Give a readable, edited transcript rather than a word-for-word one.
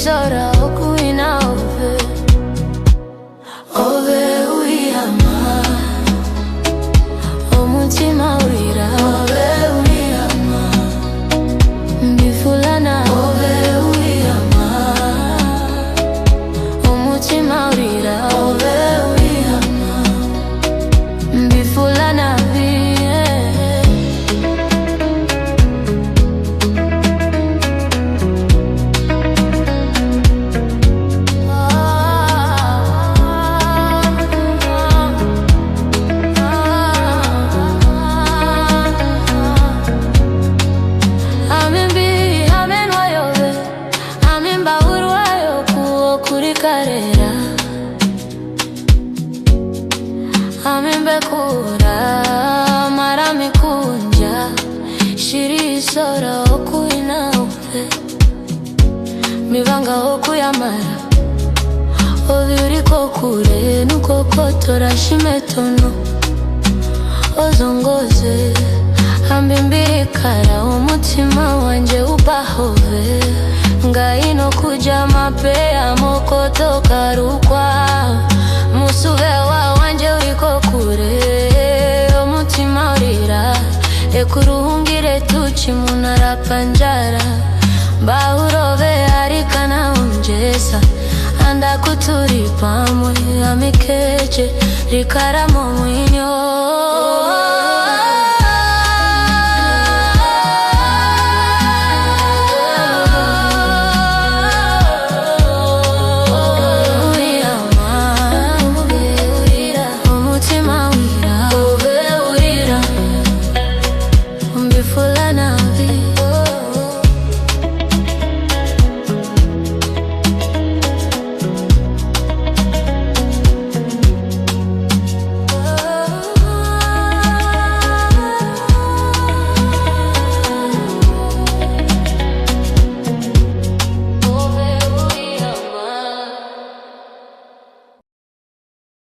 sora okuina ove. Ove uyama omutima urira. Ove uyama mbifulana. Ove uyama omutima urira. Ove uyama mbifulana vie. Amembekura maramikunja shiri sora okuina ove. Mivanga okuyamara ovyuriko kure nukokotora shimetono. Ozongoze ambimbirikara umutima wanje ubahove. Ngaino kuja mapea mokotoka rukwa. Musuvewa wanje uriko kure omutima urira. Ekuruhungire tuchi munara panjara. Bahurove arikana unjesa. Anda kuturi pamwe amikeje rikaramo mwinyo.